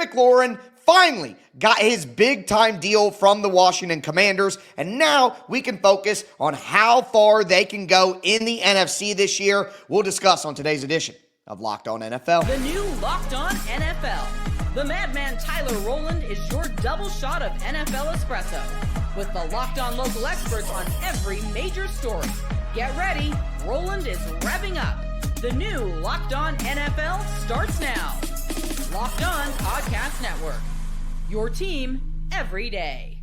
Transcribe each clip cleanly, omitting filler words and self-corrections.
McLaurin finally got his big-time deal from the Washington Commanders, and now we can focus on how far they can go in the NFC this year. We'll discuss on today's edition of Locked On NFL. The new Locked On NFL. The madman Tyler Rowland is your double shot of NFL espresso, with the Locked On local experts on every major story. Get ready, Rowland is revving up. The new Locked On NFL starts now. Locked On Podcast Network. Your team every day.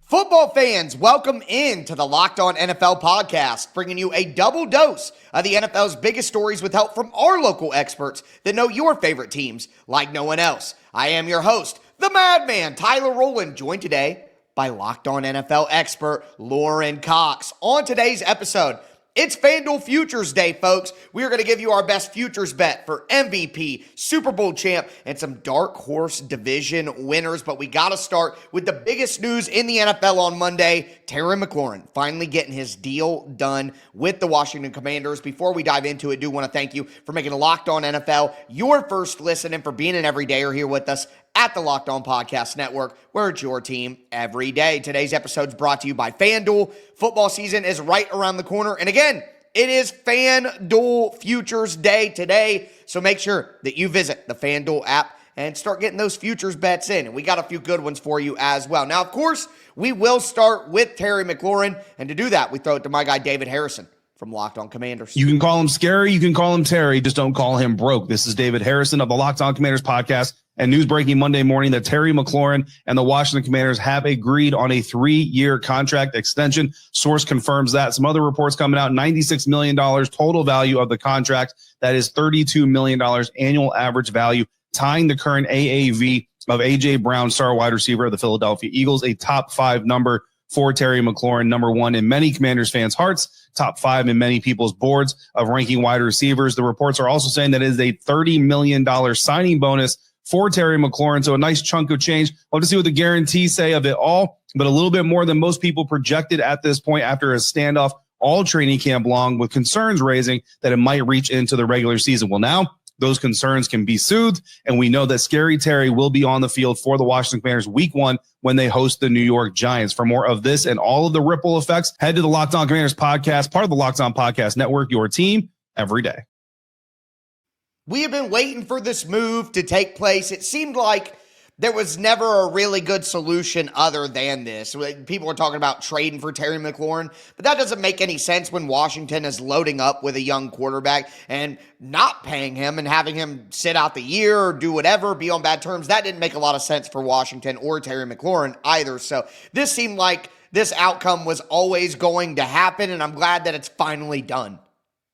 Football fans, welcome into the Locked On NFL podcast, bringing you a double dose of the NFL's biggest stories with help from our local experts that know your favorite teams like no one else. I am your host, the madman Tyler Rowland, joined today by Locked On NFL expert Lauren Cox. On today's episode, it's FanDuel Futures Day, folks. We are going to give you our best futures bet for MVP, Super Bowl champ, and some dark horse division winners. But we got to start with the biggest news in the NFL on Monday. Terry McLaurin finally getting his deal done with the Washington Commanders. Before we dive into it, I do want to thank you for making Locked On NFL your first listen and for being an everydayer here with us at the Locked On Podcast Network, where it's your team every day. Today's episode is brought to you by FanDuel. Football season is right around the corner. And again, it is FanDuel Futures Day today. So make sure that you visit the FanDuel app and start getting those futures bets in. And we got a few good ones for you as well. Now, of course, we will start with Terry McLaurin. And to do that, we throw it to my guy, David Harrison from Locked On Commanders. You can call him scary. You can call him Terry. Just don't call him broke. This is David Harrison of the Locked On Commanders podcast. And news breaking Monday morning that Terry McLaurin and the Washington Commanders have agreed on a 3-year contract extension. Source confirms that. Some other reports coming out, $96 million total value of the contract. That is $32 million annual average value, tying the current AAV of A.J. Brown, star wide receiver of the Philadelphia Eagles, a top 5 number for Terry McLaurin, number 1 in many Commanders fans' hearts, top 5 in many people's boards of ranking wide receivers. The reports are also saying that it is a $30 million signing bonus for Terry McLaurin, so a nice chunk of change. Love to see what the guarantees say of it all, but a little bit more than most people projected at this point after a standoff all training camp long, with concerns raising that it might reach into the regular season. Well, now those concerns can be soothed, and we know that Scary Terry will be on the field for the Washington Commanders week 1 when they host the New York Giants. For more of this and all of the ripple effects, head to the Locked On Commanders podcast, part of the Locked On Podcast Network, your team every day. We have been waiting for this move to take place. It seemed like there was never a really good solution other than this. People are talking about trading for Terry McLaurin, but that doesn't make any sense when Washington is loading up with a young quarterback and not paying him and having him sit out the year or do whatever, be on bad terms. That didn't make a lot of sense for Washington or Terry McLaurin either. So this seemed like this outcome was always going to happen, and I'm glad that it's finally done.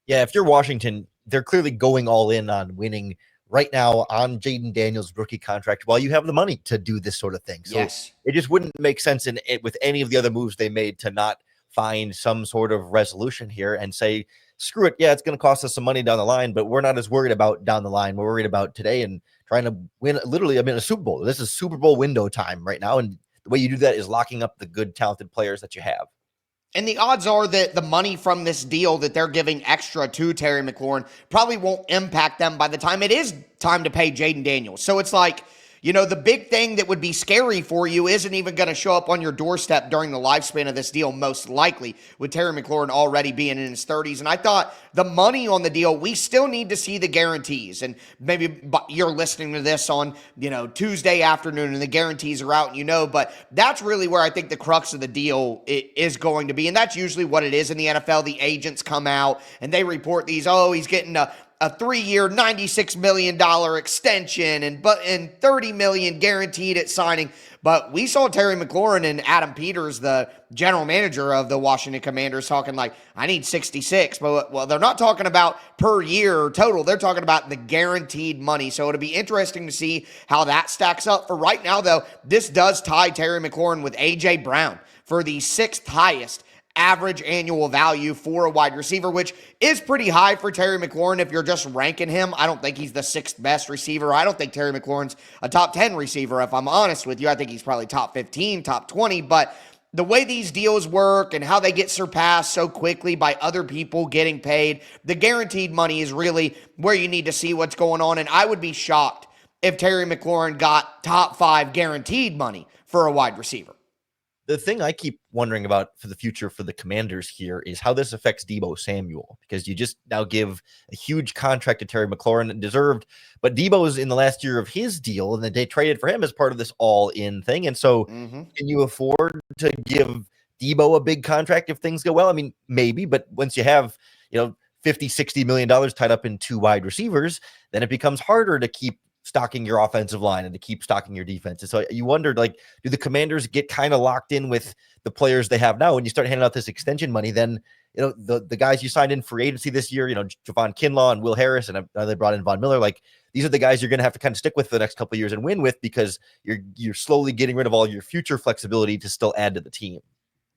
Yeah, if you're Washington, they're clearly going all in on winning right now on Jayden Daniels' rookie contract while you have the money to do this sort of thing. So yes, it just wouldn't make sense in it with any of the other moves they made to not find some sort of resolution here and say, screw it. Yeah, it's going to cost us some money down the line, but we're not as worried about down the line. We're worried about today and trying to win literally, a Super Bowl. This is Super Bowl window time right now. And the way you do that is locking up the good, talented players that you have. And the odds are that the money from this deal that they're giving extra to Terry McLaurin probably won't impact them by the time it is time to pay Jayden Daniels. So it's like, you know, the big thing that would be scary for you isn't even going to show up on your doorstep during the lifespan of this deal, most likely, with Terry McLaurin already being in his 30s. And I thought the money on the deal, we still need to see the guarantees. And maybe you're listening to this on, Tuesday afternoon and the guarantees are out, but that's really where I think the crux of the deal is going to be. And that's usually what it is in the NFL. The agents come out and they report these, he's getting a 3-year, $96 million extension and $30 million guaranteed at signing. But we saw Terry McLaurin and Adam Peters, the general manager of the Washington Commanders, talking like, I need 66. But they're not talking about per year or total. They're talking about the guaranteed money. So it'll be interesting to see how that stacks up. For right now, though, this does tie Terry McLaurin with A.J. Brown for the 6th highest average annual value for a wide receiver, which is pretty high for Terry McLaurin if you're just ranking him. I don't think he's the 6th best receiver. I don't think Terry McLaurin's a top 10 receiver, if I'm honest with you. I think he's probably top 15, top 20, but the way these deals work and how they get surpassed so quickly by other people getting paid, the guaranteed money is really where you need to see what's going on, and I would be shocked if Terry McLaurin got top 5 guaranteed money for a wide receiver. The thing I keep wondering about for the future for the Commanders here is how this affects Deebo Samuel, because you just now give a huge contract to Terry McLaurin, deserved, but Deebo's in the last year of his deal, and they traded for him as part of this all-in thing. And so can you afford to give Deebo a big contract if things go well? I mean, maybe, but once you have, $50-60 million tied up in 2 wide receivers, then it becomes harder to keep stocking your offensive line and to keep stocking your defense. And so you wondered, do the Commanders get kind of locked in with the players they have now? When you start handing out this extension money, then, the guys you signed in free agency this year, Javon Kinlaw and Will Harris, and they brought in Von Miller, these are the guys you're going to have to kind of stick with for the next couple of years and win with, because you're slowly getting rid of all your future flexibility to still add to the team.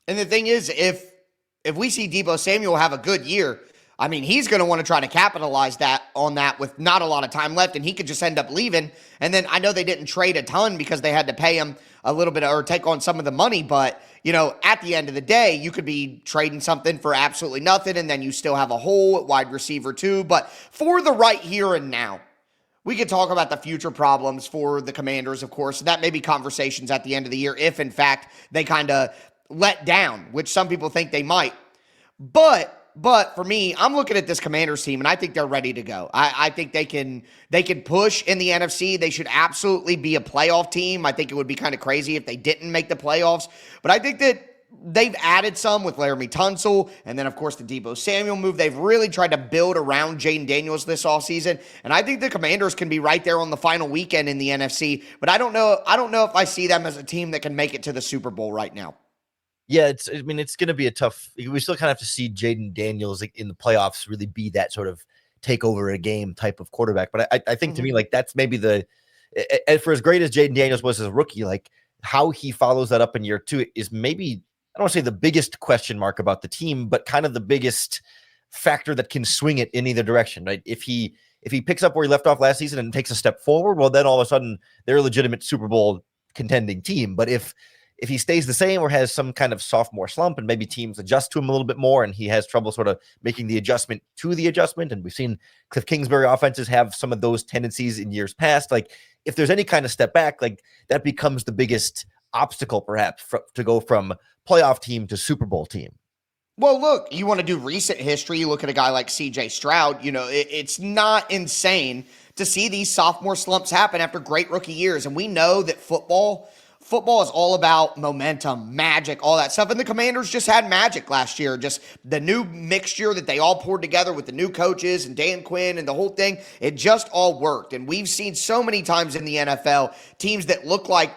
And the thing is, if we see Deebo Samuel have a good year, I mean, he's going to want to try to capitalize on that with not a lot of time left, and he could just end up leaving. And then I know they didn't trade a ton because they had to pay him a little bit or take on some of the money, but at the end of the day, you could be trading something for absolutely nothing, and then you still have a hole at wide receiver too. But for the right here and now, we could talk about the future problems for the Commanders, of course. That may be conversations at the end of the year if, in fact, they kind of let down, which some people think they might. But for me, I'm looking at this Commanders team, and I think they're ready to go. I think they can push in the NFC. They should absolutely be a playoff team. I think it would be kind of crazy if they didn't make the playoffs. But I think that they've added some with Laramie Tunsil, and then, of course, the Deebo Samuel move. They've really tried to build around Jayden Daniels this offseason, and I think the Commanders can be right there on the final weekend in the NFC. But I don't know if I see them as a team that can make it to the Super Bowl right now. Yeah, it's going to be a tough. We still kind of have to see Jayden Daniels in the playoffs really be that sort of take over a game type of quarterback. But I think to me, that's maybe and for as great as Jayden Daniels was as a rookie, how he follows that up in year 2 is maybe, I don't want to say the biggest question mark about the team, but kind of the biggest factor that can swing it in either direction, right? If he picks up where he left off last season and takes a step forward, well, then all of a sudden they're a legitimate Super Bowl contending team. But if he stays the same or has some kind of sophomore slump and maybe teams adjust to him a little bit more and he has trouble sort of making the adjustment to the adjustment, and we've seen Cliff Kingsbury offenses have some of those tendencies in years past, if there's any kind of step back, that becomes the biggest obstacle perhaps to go from playoff team to Super Bowl team. Well, look, you want to do recent history, you look at a guy like C.J. Stroud, it's not insane to see these sophomore slumps happen after great rookie years. And we know that football is all about momentum, magic, all that stuff. And the Commanders just had magic last year. Just the new mixture that they all poured together with the new coaches and Dan Quinn and the whole thing, it just all worked. And we've seen so many times in the NFL, teams that look like,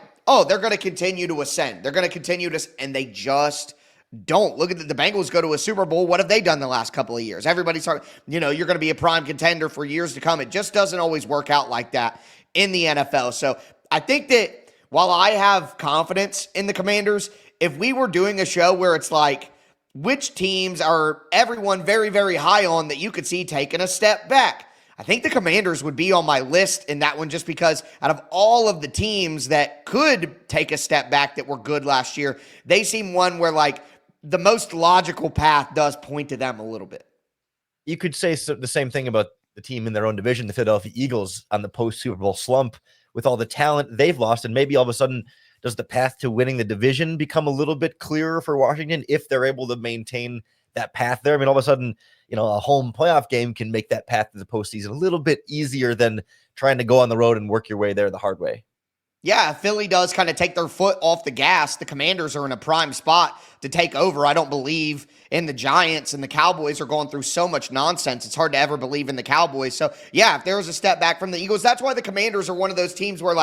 they're going to continue to ascend. They're going to continue to, and they just don't. Look at the Bengals go to a Super Bowl. What have they done the last couple of years? Everybody's talking, you're going to be a prime contender for years to come. It just doesn't always work out like that in the NFL. So I think that while I have confidence in the Commanders, if we were doing a show where it's which teams are everyone very, very high on that you could see taking a step back, I think the Commanders would be on my list in that one, just because out of all of the teams that could take a step back that were good last year, they seem one where the most logical path does point to them a little bit. You could say the same thing about the team in their own division, the Philadelphia Eagles, on the post-Super Bowl slump with all the talent they've lost. And maybe all of a sudden, does the path to winning the division become a little bit clearer for Washington if they're able to maintain that path there? I mean, all of a sudden, a home playoff game can make that path to the postseason a little bit easier than trying to go on the road and work your way there the hard way. Yeah, Philly does kind of take their foot off the gas. The Commanders are in a prime spot to take over. I don't believe in the Giants, and the Cowboys are going through so much nonsense. It's hard to ever believe in the Cowboys. So, yeah, if there was a step back from the Eagles, that's why the Commanders are one of those teams where,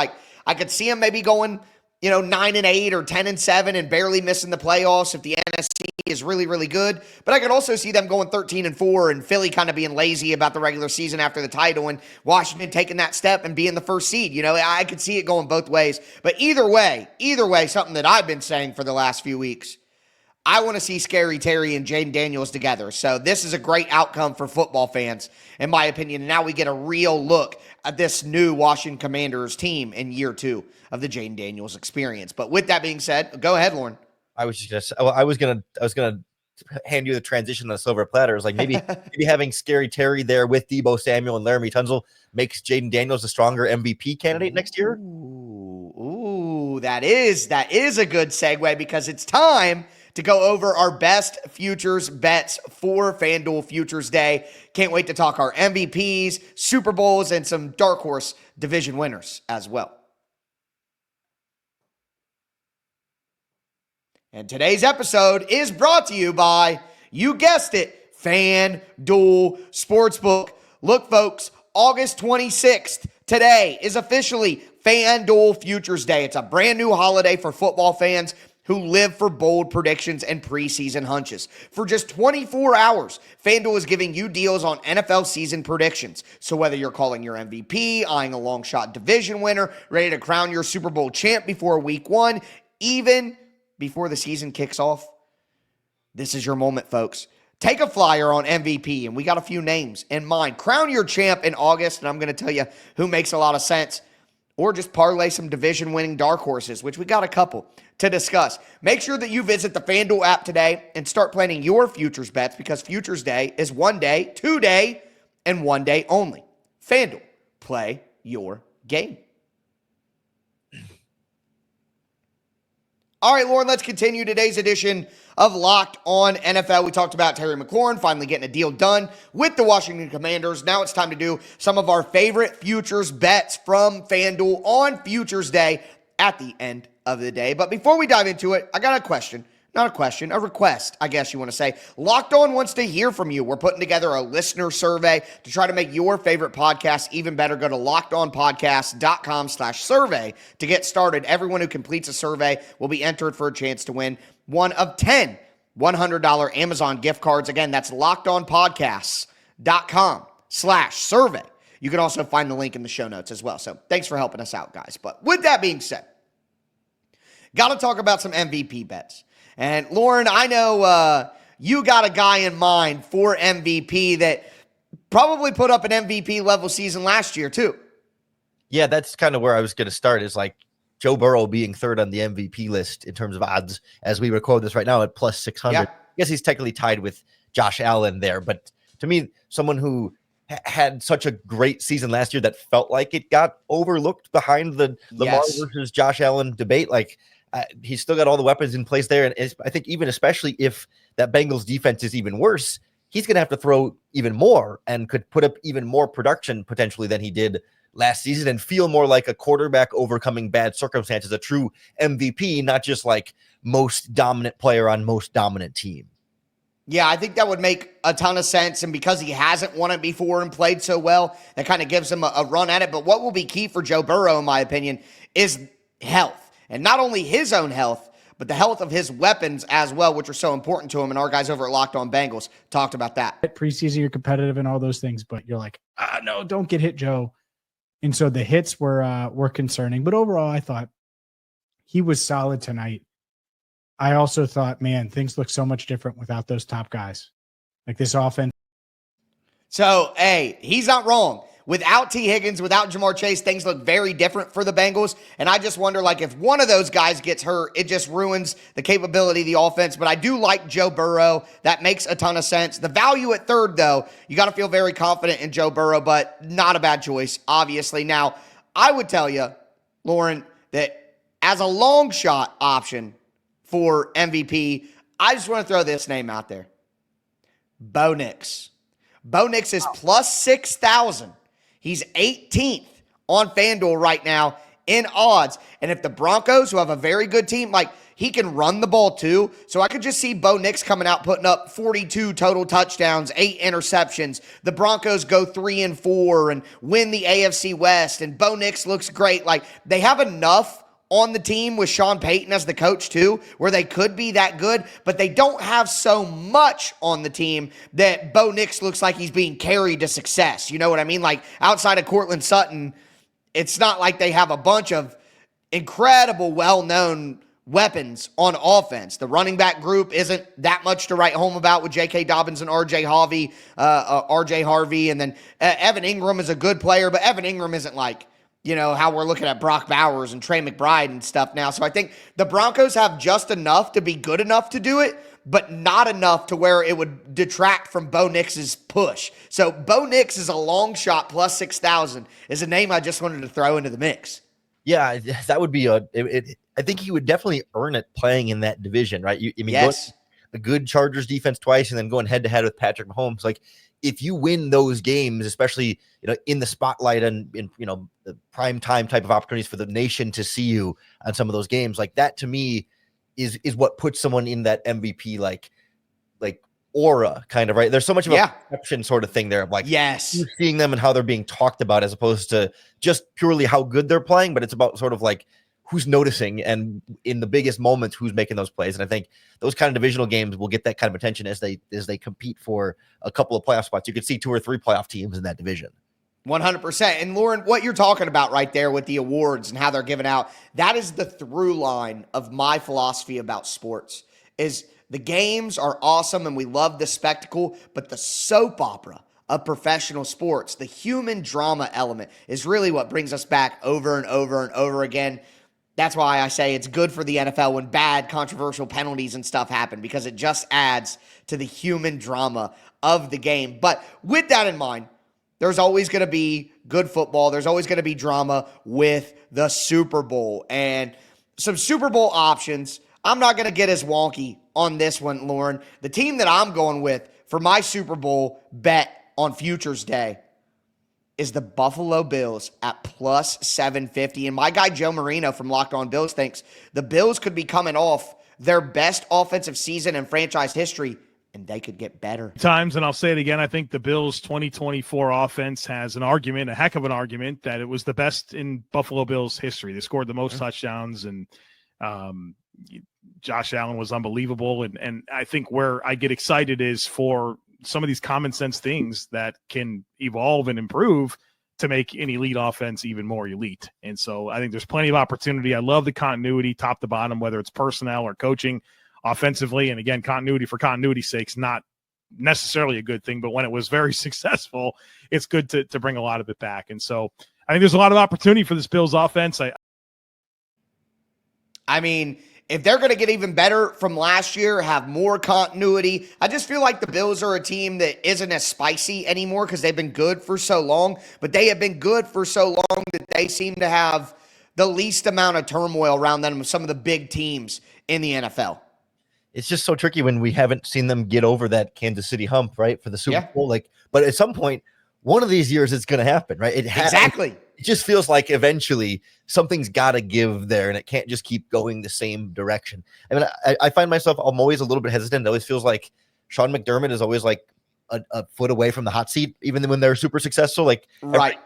I could see them maybe going, 9-8 or 10-7 and barely missing the playoffs if the NFC is really, really good. But I could also see them going 13-4 and Philly kind of being lazy about the regular season after the title and Washington taking that step and being the first seed. I could see it going both ways. But either way, something that I've been saying for the last few weeks, I want to see Scary Terry and Jayden Daniels together. So this is a great outcome for football fans, in my opinion. And now we get a real look at this new Washington Commanders team in year 2 of the Jayden Daniels experience. But with that being said, go ahead, Lauren. I was just gonna hand you the transition on a silver platter. It's like maybe having Scary Terry there with Deebo Samuel and Laramie Tunzel makes Jayden Daniels a stronger MVP candidate next year. Ooh, that is a good segue because it's time to go over our best futures bets for FanDuel Futures Day. Can't wait to talk our MVPs, Super Bowls, and some dark horse division winners as well. And today's episode is brought to you by, you guessed it, FanDuel Sportsbook. Look, folks, August 26th, today is officially FanDuel Futures Day. It's a brand new holiday for football fans who live for bold predictions and preseason hunches. For just 24 hours, FanDuel is giving you deals on NFL season predictions. So whether you're calling your MVP, eyeing a long shot division winner, ready to crown your Super Bowl champ before week one, even before the season kicks off, this is your moment, folks. Take a flyer on MVP, and we got a few names in mind. Crown your champ in August, and I'm going to tell you who makes a lot of sense. Or just parlay some division-winning dark horses, which we got a couple to discuss. Make sure that you visit the FanDuel app today and start planning your futures bets because Futures Day is 1 day, 2 day, and 1 day only. FanDuel, play your game. All right, Lauren, let's continue today's edition of Locked On NFL. We talked about Terry McLaurin finally getting a deal done with the Washington Commanders. Now it's time to do some of our favorite futures bets from FanDuel on Futures Day at the end of the day. But before we dive into it, I got a question. Not a question, a request, I guess you want to say. Locked On wants to hear from you. We're putting together a listener survey to try to make your favorite podcast even better. Go to lockedonpodcast.com/survey to get started. Everyone who completes a survey will be entered for a chance to win one of 10 $100 Amazon gift cards. Again, that's lockedonpodcast.com/survey. You can also find the link in the show notes as well. So thanks for helping us out, guys. But with that being said, got to talk about some MVP bets. And Lauren, I know you got a guy in mind for MVP that probably put up an MVP level season last year too. Yeah, that's kind of where I was going to start, is like Joe Burrow being third on the MVP list in terms of odds as we record this right now at plus 600. Yeah. I guess he's technically tied with Josh Allen there. But to me, someone who had such a great season last year that felt like it got overlooked behind the Lamar versus Josh Allen debate. Like, he's still got all the weapons in place there. And I think even especially if that Bengals defense is even worse, he's going to have to throw even more and could put up even more production potentially than he did last season and feel more like a quarterback overcoming bad circumstances, a true MVP, not just like most dominant player on most dominant team. Yeah, I think that would make a ton of sense. And because he hasn't won it before and played so well, that kind of gives him a run at it. But what will be key for Joe Burrow, in my opinion, is health. And not only his own health, but the health of his weapons as well, which are so important to him. And our guys over at Locked On Bengals talked about that. Preseason, you're competitive and all those things, but you're like, no, don't get hit, Joe. And so the hits were concerning. But overall, I thought he was solid tonight. I also thought, man, things look so much different without those top guys. Like this offense. So, hey, he's not wrong. Without T. Higgins, without Jamar Chase, things look very different for the Bengals. And I just wonder, like, if one of those guys gets hurt, it just ruins the capability of the offense. But I do like Joe Burrow. That makes a ton of sense. The value at third, though, you got to feel very confident in Joe Burrow, but not a bad choice, obviously. Now, I would tell you, Lauren, that as a long shot option for MVP, I just want to throw this name out there. Bo Nix. Bo Nix is plus 6,000. He's 18th on FanDuel right now in odds. And if the Broncos, who have a very good team, like, he can run the ball too. So I could just see Bo Nix coming out, putting up 42 total touchdowns, 8 interceptions. The Broncos go 3-4 and win the AFC West. And Bo Nix looks great. Like, they have enough on the team with Sean Payton as the coach too, where they could be that good, but they don't have so much on the team that Bo Nix looks like he's being carried to success. You know what I mean? Like, outside of Cortland Sutton, it's not like they have a bunch of incredible, well-known weapons on offense. The running back group isn't that much to write home about with J.K. Dobbins and R.J. Harvey. And then Evan Ingram is a good player, but Evan Ingram isn't like you know, how we're looking at Brock Bowers and Trey McBride and stuff now. So I think the Broncos have just enough to be good enough to do it, but not enough to where it would detract from Bo Nix's push. So Bo Nix is a long shot plus 6,000 is a name I just wanted to throw into the mix. Yeah, that would be I think he would definitely earn it playing in that division, right? Yes. A good Chargers defense twice and then going head to head with Patrick Mahomes. Like, if you win those games, especially, in the spotlight and in, the prime time type of opportunities for the nation to see you on some of those games, like that to me is what puts someone in that MVP, like aura kind of, right? There's so much of a perception sort of thing there of like, yes, you're seeing them and how they're being talked about as opposed to just purely how good they're playing, but it's about sort of like who's noticing and in the biggest moments, who's making those plays. And I think those kind of divisional games will get that kind of attention as they compete for a couple of playoff spots. You could see 2 or 3 playoff teams in that division. 100%. And Lauren, what you're talking about right there with the awards and how they're given out, that is the through line of my philosophy about sports is the games are awesome and we love the spectacle, but the soap opera of professional sports, the human drama element is really what brings us back over and over and over again. That's why I say it's good for the NFL when bad, controversial penalties and stuff happen because it just adds to the human drama of the game. But with that in mind, there's always going to be good football. There's always going to be drama with the Super Bowl and some Super Bowl options. I'm not going to get as wonky on this one, Lauren. The team that I'm going with for my Super Bowl bet on Futures Day is the Buffalo Bills at plus 750. And my guy Joe Marino from Locked On Bills thinks the Bills could be coming off their best offensive season in franchise history, and they could get better. Times, and I'll say it again, I think the Bills' 2024 offense has an argument, a heck of an argument, that it was the best in Buffalo Bills history. They scored the most touchdowns, and Josh Allen was unbelievable. And I think where I get excited is for some of these common sense things that can evolve and improve to make an elite offense even more elite. And so I think there's plenty of opportunity. I love the continuity top to bottom, whether it's personnel or coaching offensively. And again, continuity for continuity's sake is not necessarily a good thing, but when it was very successful, it's good to bring a lot of it back. And so I think there's a lot of opportunity for this Bills offense. I mean, if they're going to get even better from last year, have more continuity, I just feel like the Bills are a team that isn't as spicy anymore because they've been good for so long, but they have been good for so long that they seem to have the least amount of turmoil around them with some of the big teams in the NFL. It's just so tricky when we haven't seen them get over that Kansas City hump, right, for the Super Bowl. But at some point, one of these years, it's going to happen, right? Exactly. It just feels like eventually something's got to give there, and it can't just keep going the same direction. I mean, I find myself, I'm always a little bit hesitant. It always feels like Sean McDermott is always like a foot away from the hot seat, even when they're super successful. Like right.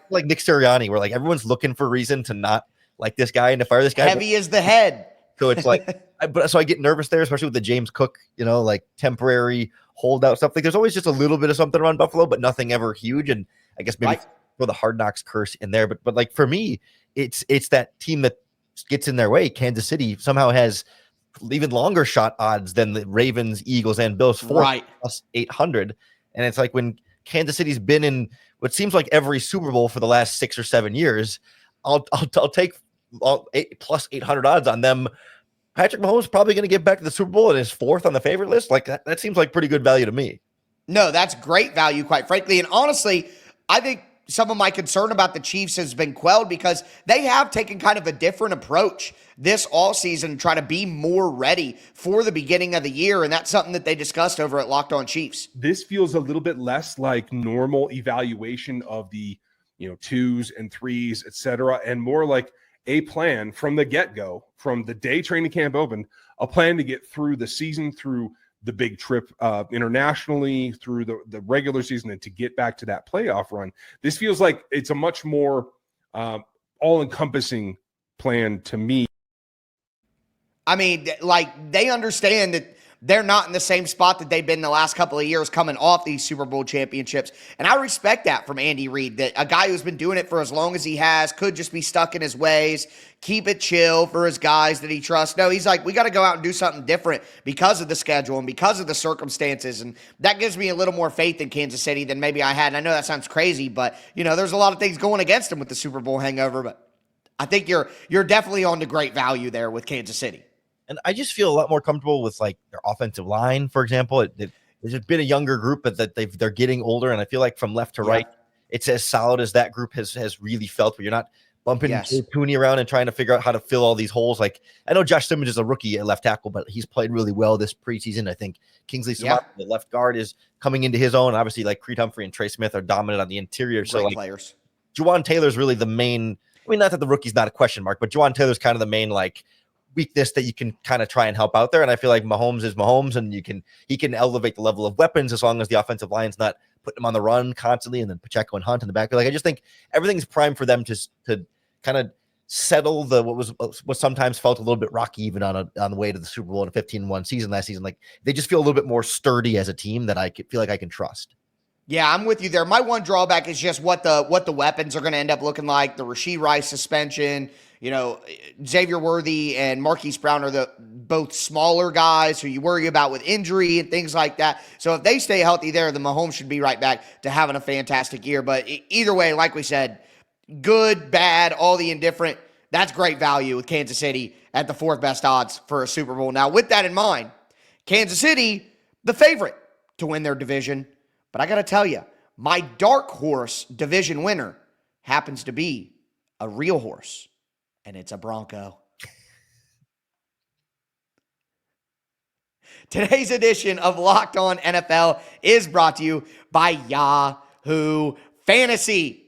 Like Nick Sirianni, where like everyone's looking for a reason to not like this guy and to fire this guy. Heavy is the head. So it's like, so I get nervous there, especially with the James Cook, like temporary holdout stuff. Like there's always just a little bit of something around Buffalo, but nothing ever huge. And I guess maybe for the Hard Knocks curse in there, but like for me, it's that team that gets in their way. Kansas City somehow has even longer shot odds than the Ravens, Eagles, and Bills for plus 800. And it's like when Kansas City's been in what seems like every Super Bowl for the last 6 or 7 years, I'll take plus 800 odds on them. Patrick Mahomes is probably going to get back to the Super Bowl and is 4th on the favorite list. Like that seems like pretty good value to me. No, that's great value, quite frankly. And honestly, I think some of my concern about the Chiefs has been quelled because they have taken kind of a different approach this offseason to try to be more ready for the beginning of the year. And that's something that they discussed over at Locked On Chiefs. This feels a little bit less like normal evaluation of the 2s and 3s, etc., and more like a plan from the get-go, from the day training camp opened, a plan to get through the season, through the big trip internationally, through the regular season, and to get back to that playoff run. This feels like it's a much more all-encompassing plan to me. I mean, like, they understand that they're not in the same spot that they've been the last couple of years coming off these Super Bowl championships. And I respect that from Andy Reid, that a guy who's been doing it for as long as he has could just be stuck in his ways, keep it chill for his guys that he trusts. No, he's like, we got to go out and do something different because of the schedule and because of the circumstances. And that gives me a little more faith in Kansas City than maybe I had. And I know that sounds crazy, but, there's a lot of things going against him with the Super Bowl hangover. But I think you're definitely on to great value there with Kansas City. And I just feel a lot more comfortable with like their offensive line, for example. There's been a younger group, but that they're getting older, and I feel like from left to right, it's as solid as that group has really felt. Where you're not bumping Tooney around and trying to figure out how to fill all these holes. Like I know Josh Simmons is a rookie at left tackle, but he's played really well this preseason. I think Kingsley Summers, the left guard, is coming into his own. Obviously, like Creed Humphrey and Trey Smith are dominant on the interior. Great so like players. Juwan Taylor's really the main. I mean, not that the rookie's not a question mark, but Juwan Taylor's kind of the main like weakness that you can kind of try and help out there. And I feel like Mahomes is Mahomes, and he can elevate the level of weapons as long as the offensive line's not putting him on the run constantly, and then Pacheco and Hunt in the back. Like I just think everything's primed for them to kind of settle what sometimes felt a little bit rocky even on the way to the Super Bowl in a 15-1 season last season. Like they just feel a little bit more sturdy as a team that I feel like I can trust. Yeah, I'm with you there. My one drawback is just what the weapons are going to end up looking like. The Rashee Rice suspension, Xavier Worthy and Marquise Brown are the both smaller guys who you worry about with injury and things like that. So if they stay healthy there, the Mahomes should be right back to having a fantastic year. But either way, like we said, good, bad, all the indifferent, that's great value with Kansas City at the fourth best odds for a Super Bowl. Now, with that in mind, Kansas City, the favorite to win their division. But I got to tell you, my dark horse division winner happens to be a real horse, and it's a Bronco. Today's edition of Locked On NFL is brought to you by Yahoo Fantasy.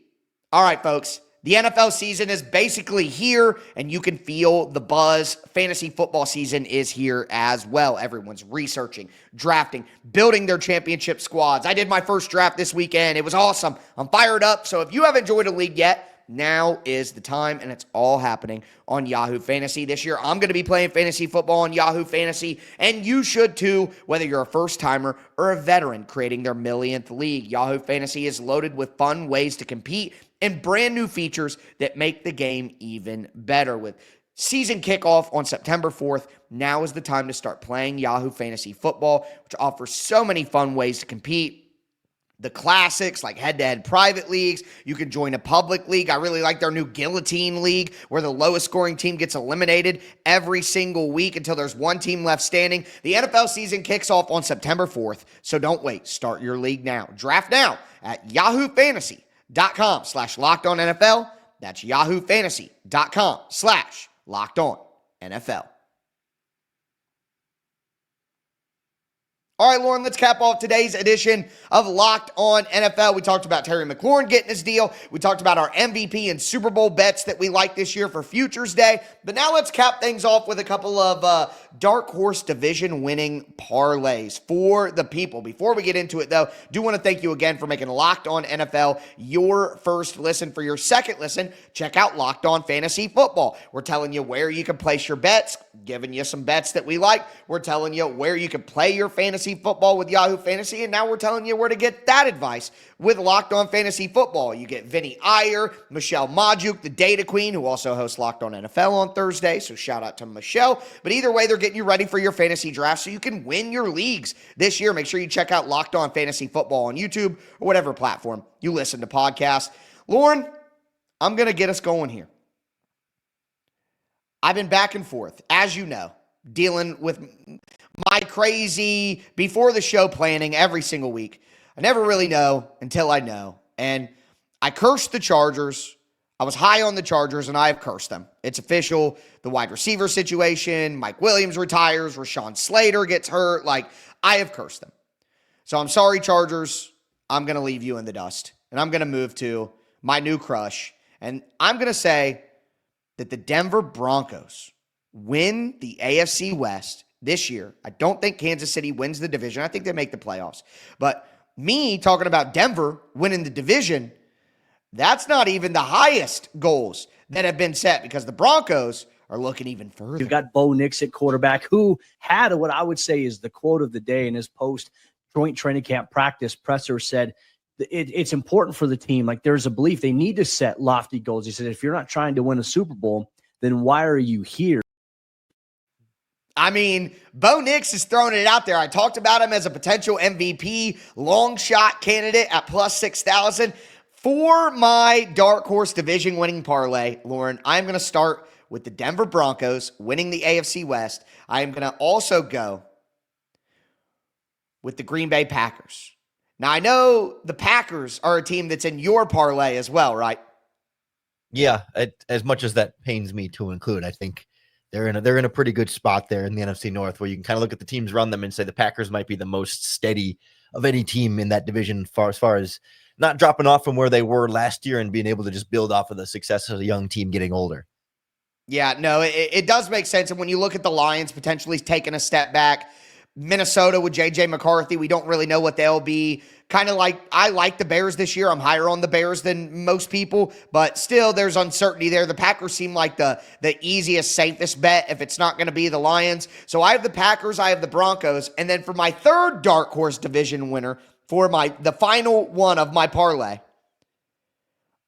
All right, folks. The NFL season is basically here, and you can feel the buzz. Fantasy football season is here as well. Everyone's researching, drafting, building their championship squads. I did my first draft this weekend. It was awesome. I'm fired up. So if you haven't joined a league yet, now is the time, and it's all happening on Yahoo Fantasy this year. I'm going to be playing fantasy football on Yahoo Fantasy, and you should too, whether you're a first-timer or a veteran creating their millionth league. Yahoo Fantasy is loaded with fun ways to compete and brand new features that make the game even better. With season kickoff on September 4th, now is the time to start playing Yahoo Fantasy Football, which offers so many fun ways to compete. The classics like head-to-head private leagues. You can join a public league. I really like their new Guillotine League where the lowest scoring team gets eliminated every single week until there's one team left standing. The NFL season kicks off on September 4th, so don't wait. Start your league now. Draft now at yahoofantasy.com/LockedOnNFL. That's yahoofantasy.com/LockedOnNFL. All right, Lauren, let's cap off today's edition of Locked On NFL. We talked about Terry McLaurin getting his deal. We talked about our MVP and Super Bowl bets that we like this year for Futures Day. But now let's cap things off with a couple of dark horse division winning parlays for the people. Before we get into it, though, do want to thank you again for making Locked On NFL your first listen. For your second listen, check out Locked On Fantasy Football. We're telling you where you can place your bets, giving you some bets that we like. We're telling you where you can play your fantasy football with Yahoo Fantasy, and now we're telling you where to get that advice with Locked On Fantasy Football. You get Vinny Iyer, Michelle Majuk, the Data Queen, who also hosts Locked On NFL on Thursday, so shout out to Michelle. But either way, they're getting you ready for your fantasy draft so you can win your leagues this year. Make sure you check out Locked On Fantasy Football on YouTube or whatever platform you listen to podcasts. Lauren, I'm going to get us going here. I've been back and forth, as you know, dealing with my crazy before the show planning every single week. I never really know until I know. And I cursed the Chargers. I was high on the Chargers, and I have cursed them. It's official. The wide receiver situation, Mike Williams retires, Rashawn Slater gets hurt. Like, I have cursed them. So I'm sorry, Chargers. I'm going to leave you in the dust. And I'm going to move to my new crush. And I'm going to say that the Denver Broncos win the AFC West this year. I don't think Kansas City wins the division. I think they make the playoffs. But me talking about Denver winning the division, that's not even the highest goals that have been set because the Broncos are looking even further. You've got Bo Nix at quarterback, who had what I would say is the quote of the day in his post joint training camp practice presser. Said it's important for the team. Like, there's a belief they need to set lofty goals. He said, if you're not trying to win a Super Bowl, then why are you here? I mean, Bo Nix is throwing it out there. I talked about him as a potential MVP, long shot candidate at plus 6,000. For my dark horse division winning parlay, Lauren, I'm going to start with the Denver Broncos winning the AFC West. I am going to also go with the Green Bay Packers. Now, I know the Packers are a team that's in your parlay as well, right? Yeah, as much as that pains me to include, I think they're in a pretty good spot there in the NFC North, where you can kind of look at the teams around them and say the Packers might be the most steady of any team in that division, as far as not dropping off from where they were last year and being able to just build off of the success of a young team getting older. Yeah, no, it does make sense. And when you look at the Lions potentially taking a step back, Minnesota with J.J. McCarthy, we don't really know what they'll be. Kind of like, I like the Bears this year. I'm higher on the Bears than most people, but still there's uncertainty there. The Packers seem like the easiest, safest bet if it's not going to be the Lions. So I have the Packers, I have the Broncos, and then for my third dark horse division winner, for the final one of my parlay,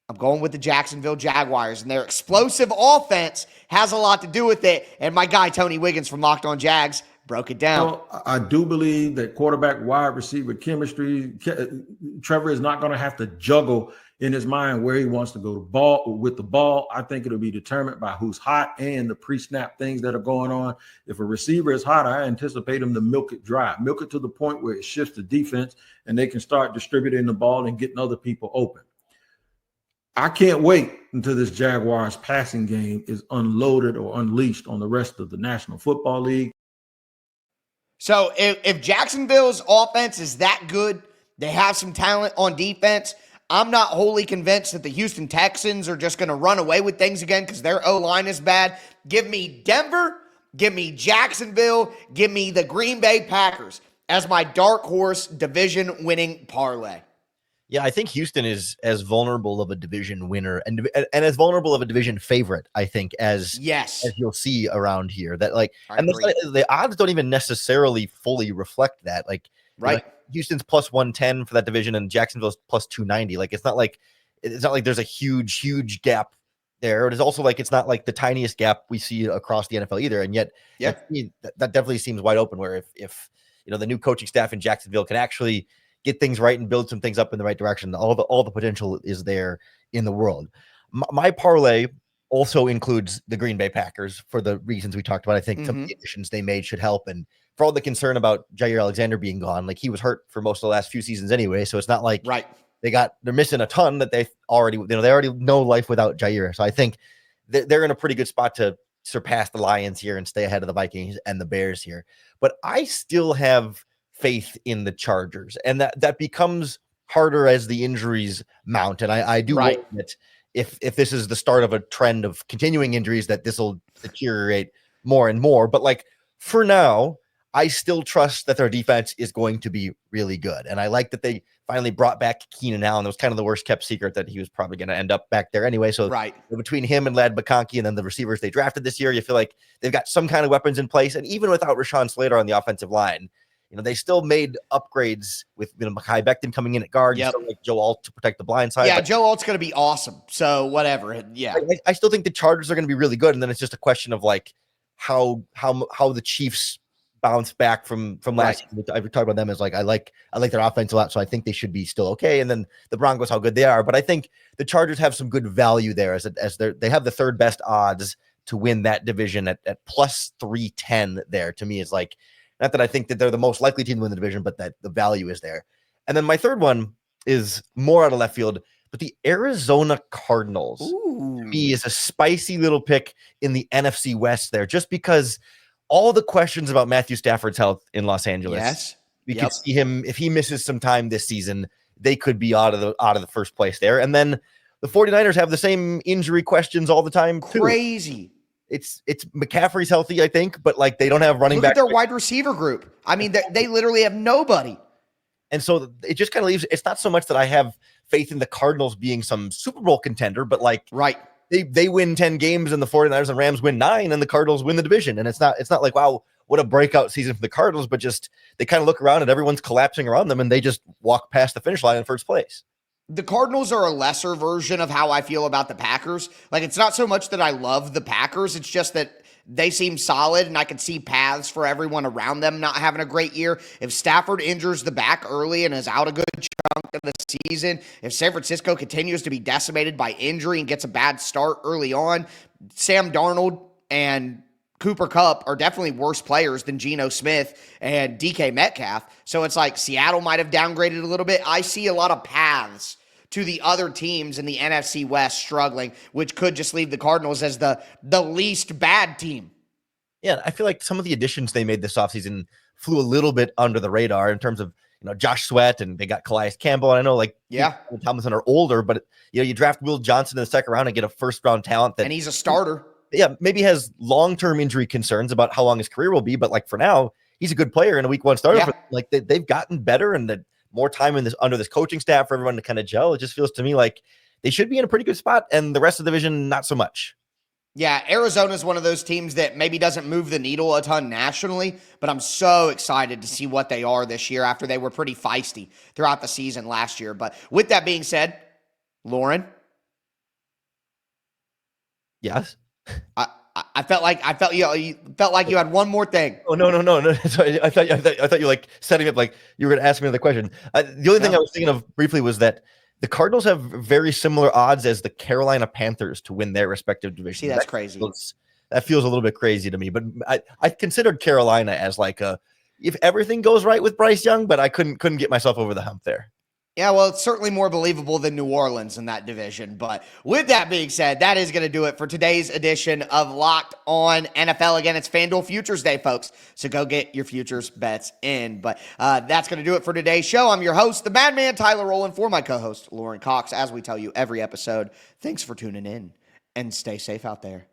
I'm going with the Jacksonville Jaguars, and their explosive offense has a lot to do with it. And my guy, Tony Wiggins from Locked On Jags, broke it down. Well, I do believe that quarterback wide receiver chemistry, Trevor is not going to have to juggle in his mind where he wants to go with the ball. I think it'll be determined by who's hot and the pre-snap things that are going on. If a receiver is hot, I anticipate him to milk it dry, milk it to the point where it shifts the defense and they can start distributing the ball and getting other people open. I can't wait until this Jaguars passing game is unloaded or unleashed on the rest of the National Football League. So if Jacksonville's offense is that good, they have some talent on defense, I'm not wholly convinced that the Houston Texans are just going to run away with things again because their O-line is bad. Give me Denver, give me Jacksonville, give me the Green Bay Packers as my dark horse division winning parlay. Yeah, I think Houston is as vulnerable of a division winner and as vulnerable of a division favorite, I think, as you'll see around here. That and the odds don't even necessarily fully reflect that. Right. Houston's plus 110 for that division and Jacksonville's plus 290. It's not like there's a huge gap there. It is also it's not like the tiniest gap we see across the NFL either. And yet, that definitely seems wide open. Where if the new coaching staff in Jacksonville can actually get things right and build some things up in the right direction, all the potential is there in the world. My parlay also includes the Green Bay Packers for the reasons we talked about. I think some of the additions they made should help, and for all the concern about Jair Alexander being gone, he was hurt for most of the last few seasons anyway, so it's not like they're missing a ton that they already know life without Jair. So I think they're in a pretty good spot to surpass the Lions here and stay ahead of the Vikings and the Bears here. But I still have faith in the Chargers, and that becomes harder as the injuries mount. And I do hope that if this is the start of a trend of continuing injuries, that this will deteriorate more and more. But for now, I still trust that their defense is going to be really good. And I like that they finally brought back Keenan Allen. It was kind of the worst kept secret that he was probably going to end up back there anyway. So between him and Lad McConkey and then the receivers they drafted this year, you feel like they've got some kind of weapons in place. And even without Rashawn Slater on the offensive line, they still made upgrades with Mekhi Becton coming in at guard. You still like Joe Alt to protect the blind side. Yeah, Joe Alt's going to be awesome. So whatever. Yeah, I still think the Chargers are going to be really good, and then it's just a question of how the Chiefs bounce back from last year. I've talked about them as I like their offense a lot, so I think they should be still okay. And then the Broncos, how good they are, but I think the Chargers have some good value there as they have the third best odds to win that division at plus 310. There to me is not that I think that they're the most likely team to win the division, but that the value is there. And then my third one is more out of left field, but the Arizona Cardinals to me is a spicy little pick in the NFC West there, just because all the questions about Matthew Stafford's health in Los Angeles. We could see him, if he misses some time this season, they could be out of the first place there. And then the 49ers have the same injury questions all the time too. Crazy. It's McCaffrey's healthy, I think, but they don't have running back. Look at their wide receiver group. I mean, they literally have nobody. And so it just kind of leaves. It's not so much that I have faith in the Cardinals being some Super Bowl contender, but they win 10 games and the 49ers and Rams win 9 and the Cardinals win the division. And it's not like, wow, what a breakout season for the Cardinals, but just they kind of look around and everyone's collapsing around them and they just walk past the finish line in first place. The Cardinals are a lesser version of how I feel about the Packers. Like, it's not so much that I love the Packers. It's just that they seem solid, and I can see paths for everyone around them not having a great year. If Stafford injures the back early and is out a good chunk of the season, if San Francisco continues to be decimated by injury and gets a bad start early on, Sam Darnold and Cooper Kupp are definitely worse players than Geno Smith and DK Metcalf. So it's like Seattle might have downgraded a little bit. I see a lot of paths to the other teams in the NFC West struggling, which could just leave the Cardinals as the least bad team. Yeah, I feel like some of the additions they made this offseason flew a little bit under the radar in terms of, Josh Sweat, and they got Calais Campbell. And I know Tomlinson are older, but you draft Will Johnson in the second round and get a first round talent and he's a starter. Yeah, maybe has long-term injury concerns about how long his career will be, but like for now, he's a good player and a week 1 starter. Yeah. They've gotten better and the more time under this coaching staff for everyone to kind of gel. It just feels to me like they should be in a pretty good spot, and the rest of the division, not so much. Yeah, Arizona is one of those teams that maybe doesn't move the needle a ton nationally, but I'm so excited to see what they are this year after they were pretty feisty throughout the season last year. But with that being said, Lauren. Yes. I felt like you had one more thing. Oh no! Sorry, I thought you like setting up like you were going to ask me another question. The only thing I was thinking of briefly was that the Cardinals have very similar odds as the Carolina Panthers to win their respective divisions. See, that's crazy. That feels a little bit crazy to me. But I considered Carolina as like if everything goes right with Bryce Young, but I couldn't get myself over the hump there. Yeah, well, it's certainly more believable than New Orleans in that division. But with that being said, that is going to do it for today's edition of Locked On NFL. Again, it's FanDuel Futures Day, folks. So go get your futures bets in. But that's going to do it for today's show. I'm your host, the Madman Tyler Rowland, for my co-host, Lauren Cox. As we tell you every episode, thanks for tuning in and stay safe out there.